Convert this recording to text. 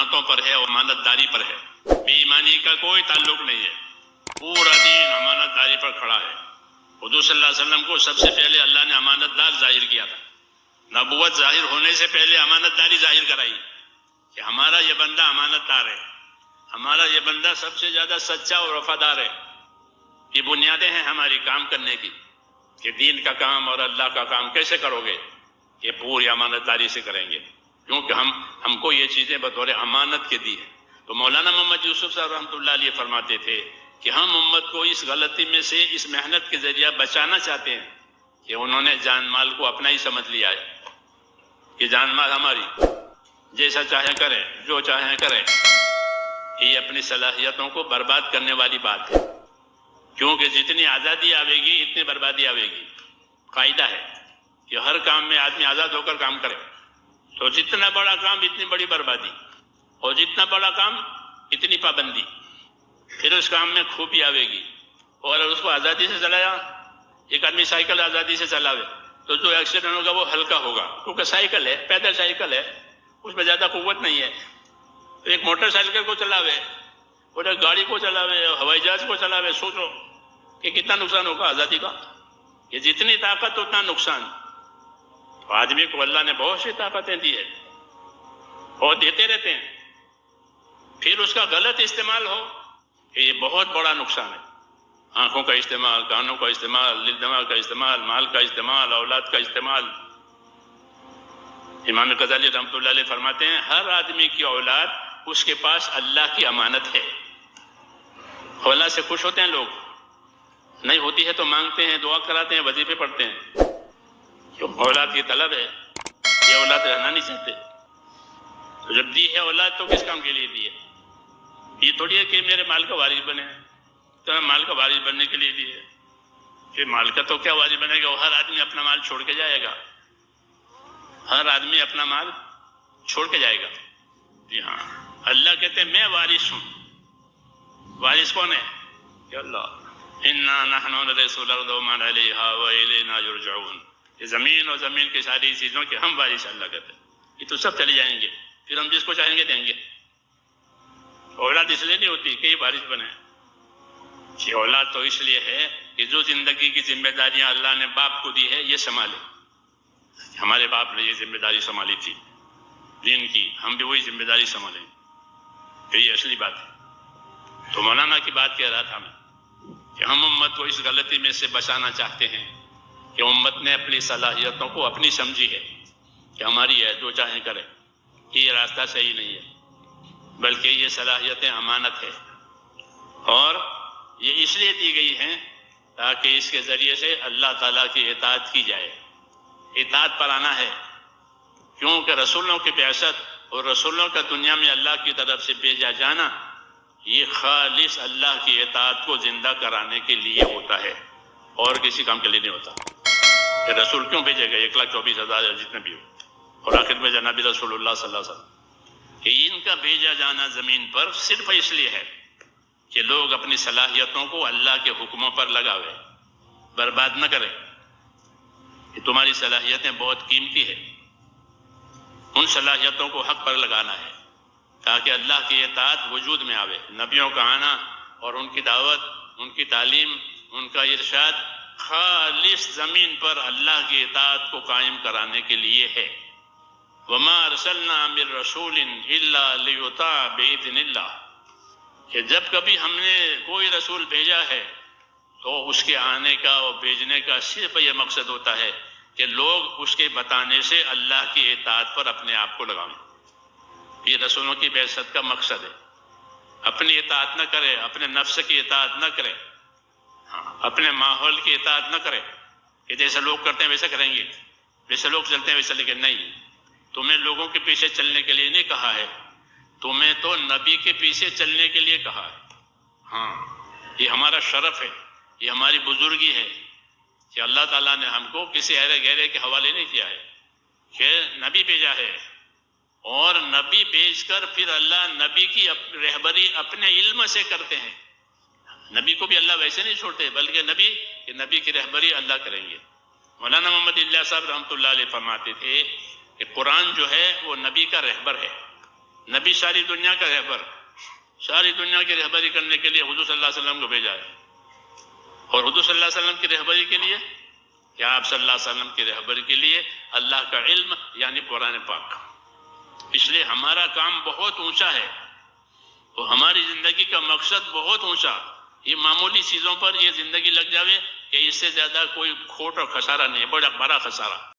امانتوں پر ہے اور امانت داری پر ہے. بے ایمانی کا کوئی تعلق نہیں ہے. پورا دین امانت داری پر کھڑا ہے. حضور صلی اللہ علیہ وسلم کو سب سے پہلے اللہ نے امانت دار ظاہر کیا تھا. نبوت ظاہر ہونے سے پہلے امانت داری ظاہر کرائی کہ ہمارا یہ بندہ امانت دار ہے, ہمارا یہ بندہ سب سے زیادہ سچا اور وفادار ہے. یہ بنیادیں ہیں ہماری کام کرنے کی کہ دین کا کام اور اللہ کا کام کیسے کرو گے. یہ پوری امانت داری سے کریں گے کیونکہ ہم کو یہ چیزیں بطور امانت کے دی ہیں. تو مولانا محمد یوسف صاحب رحمۃ اللہ علیہ فرماتے تھے کہ ہم امت کو اس غلطی میں سے اس محنت کے ذریعہ بچانا چاہتے ہیں کہ انہوں نے جان مال کو اپنا ہی سمجھ لیا ہے کہ جان مال ہماری, جیسا چاہے کریں, جو چاہیں کریں. یہ اپنی صلاحیتوں کو برباد کرنے والی بات ہے کیونکہ جتنی آزادی آئے گی اتنی بربادی آئے گی. قاعدہ ہے کہ ہر کام میں آدمی آزاد ہو کر کام کرے تو جتنا بڑا کام اتنی بڑی بربادی, اور جتنا بڑا کام اتنی پابندی. پھر اس کام میں خوبی آئے گی. اور اس کو آزادی سے چلایا, ایک آدمی سائیکل آزادی سے چلاوے تو جو ایکسیڈنٹ ہوگا وہ ہلکا ہوگا کیونکہ سائیکل ہے, پیدل سائیکل ہے, اس میں زیادہ قوت نہیں ہے. ایک موٹر سائیکل کو چلاوے اور ایک گاڑی کو چلاوے, ہوائی جہاز کو چلاوے, سوچو کہ کتنا نقصان ہوگا آزادی کا. یہ جتنی طاقت اتنا نقصان. تو آدمی کو اللہ نے بہت سی طاقتیں دی ہے اور دیتے رہتے ہیں, پھر اس کا غلط استعمال ہو کہ یہ بہت بڑا نقصان ہے. آنکھوں کا استعمال, کانوں کا استعمال, دل دماغ کا استعمال, مال کا استعمال, اولاد کا استعمال. امام غزالی رحمۃ اللہ علیہ فرماتے ہیں ہر آدمی کی اولاد اس کے پاس اللہ کی امانت ہے. اولاد سے خوش ہوتے ہیں لوگ, نہیں ہوتی ہے تو مانگتے ہیں, دعا کراتے ہیں, وظیفے پڑھتے ہیں. جو اولاد کی طلب ہے, یہ اولاد رہنا نہیں چاہتے. تو جب دی ہے اولاد تو کس کام کے لیے دی ہے؟ یہ تھوڑی ہے کہ میرے مال کا وارث بنے, تو میں مال کا وارث بننے کے لیے دی ہے. کہ مال کا تو کیا وارث بنے گا, ہر آدمی اپنا مال چھوڑ کے جائے گا. ہر آدمی اپنا مال چھوڑ کے جائے گا. جی ہاں, اللہ کہتے ہیں میں وارث ہوں. وارث کون ہے؟ کہ اللہ. انا نحن نرث الارض ومن علیہا والینا یرجعون. یہ زمین اور زمین کی ساری چیزوں کے ہم وارث اللہ کہتے ہیں. یہ تو سب چلے جائیں گے, پھر ہم جس کو چاہیں گے دیں گے. اولاد اس لیے نہیں ہوتی کہ یہ وارث بنے. یہ اولاد تو اس لیے ہے کہ جو زندگی کی ذمہ داریاں اللہ نے باپ کو دی ہے یہ سنبھالے. ہمارے باپ نے یہ ذمہ داری سنبھالی تھی دین کی, ہم بھی وہی ذمہ داری سنبھالیں. تو یہ اصلی بات ہے. تو مولانا کی بات کہہ رہا تھا میں کہ ہم امت کو اس غلطی میں سے بچانا چاہتے ہیں کہ امت نے اپنی صلاحیتوں کو اپنی سمجھی ہے کہ ہماری ہے, جو چاہیں کرے. یہ راستہ صحیح نہیں ہے, بلکہ یہ صلاحیتیں امانت ہے اور یہ اس لیے دی گئی ہیں تاکہ اس کے ذریعے سے اللہ تعالیٰ کی اطاعت کی جائے. اطاعت پر آنا ہے کیونکہ رسولوں کی بعثت اور رسولوں کا دنیا میں اللہ کی طرف سے بھیجا جانا یہ خالص اللہ کی اطاعت کو زندہ کرانے کے لیے ہوتا ہے اور کسی کام کے لیے نہیں ہوتا. کہ رسول کیوں بھیجے گئے 1,24,000 جتنے بھی ہو, اور آخر میں جناب رسول اللہ صلی اللہ علیہ وسلم, کہ ان کا بھیجا جانا زمین پر صرف اس لیے ہے کہ لوگ اپنی صلاحیتوں کو اللہ کے حکموں پر لگاوے, برباد نہ کرے. کہ تمہاری صلاحیتیں بہت قیمتی ہے, ان صلاحیتوں کو حق پر لگانا ہے تاکہ اللہ کی اطاعت وجود میں آوے. نبیوں کا آنا اور ان کی دعوت, ان کی تعلیم, ان کا ارشاد خالص زمین پر اللہ کی اطاعت کو قائم کرانے کے لیے ہے. وما ارسلنا من رسول الا لیطاع باذن اللہ. کہ جب کبھی ہم نے کوئی رسول بھیجا ہے تو اس کے آنے کا اور بھیجنے کا صرف یہ مقصد ہوتا ہے کہ لوگ اس کے بتانے سے اللہ کی اطاعت پر اپنے آپ کو لگائیں. یہ رسولوں کی بعثت کا مقصد ہے. اپنی اطاعت نہ کرے, اپنے نفس کی اطاعت نہ کرے, اپنے ماحول کی اطاعت نہ کرے کہ جیسے لوگ کرتے ہیں ویسا کریں گے, جیسے لوگ چلتے ہیں ویسا. لیکن نہیں, تمہیں لوگوں کے پیچھے چلنے کے لیے نہیں کہا ہے, تمہیں تو نبی کے پیچھے چلنے کے لیے کہا ہے. ہاں, یہ ہمارا شرف ہے, یہ ہماری بزرگی ہے کہ اللہ تعالیٰ نے ہم کو کسی ایرے گہرے کے حوالے نہیں کیا ہے کہ نبی بھیجا ہے, اور نبی بھیج کر پھر اللہ نبی کی رہبری اپنے علم سے کرتے ہیں. نبی کو بھی اللہ ویسے نہیں چھوڑتے بلکہ نبی کی رہبری اللہ کریں گے. مولانا محمد الیاس صاحب رحمۃ اللہ علیہ فرماتے تھے کہ قرآن جو ہے وہ نبی کا رہبر ہے. نبی ساری دنیا کا رہبر، ساری دنیا کی رہبری کرنے کے لیے حضور صلی اللہ علیہ وسلم کو بھیجا ہے، اور حضور صلی اللہ علیہ وسلم کی رہبری کے لیے یا آپ صلی اللہ علیہ وسلم کی رہبری کے لیے اللہ کا علم یعنی قرآن پاک. اس لیے ہمارا کام بہت اونچا ہے اور ہماری زندگی کا مقصد بہت اونچا. یہ معمولی چیزوں پر یہ زندگی لگ جاوے کہ اس سے زیادہ کوئی کھوٹ اور خسارہ نہیں ہے، بڑا خسارہ.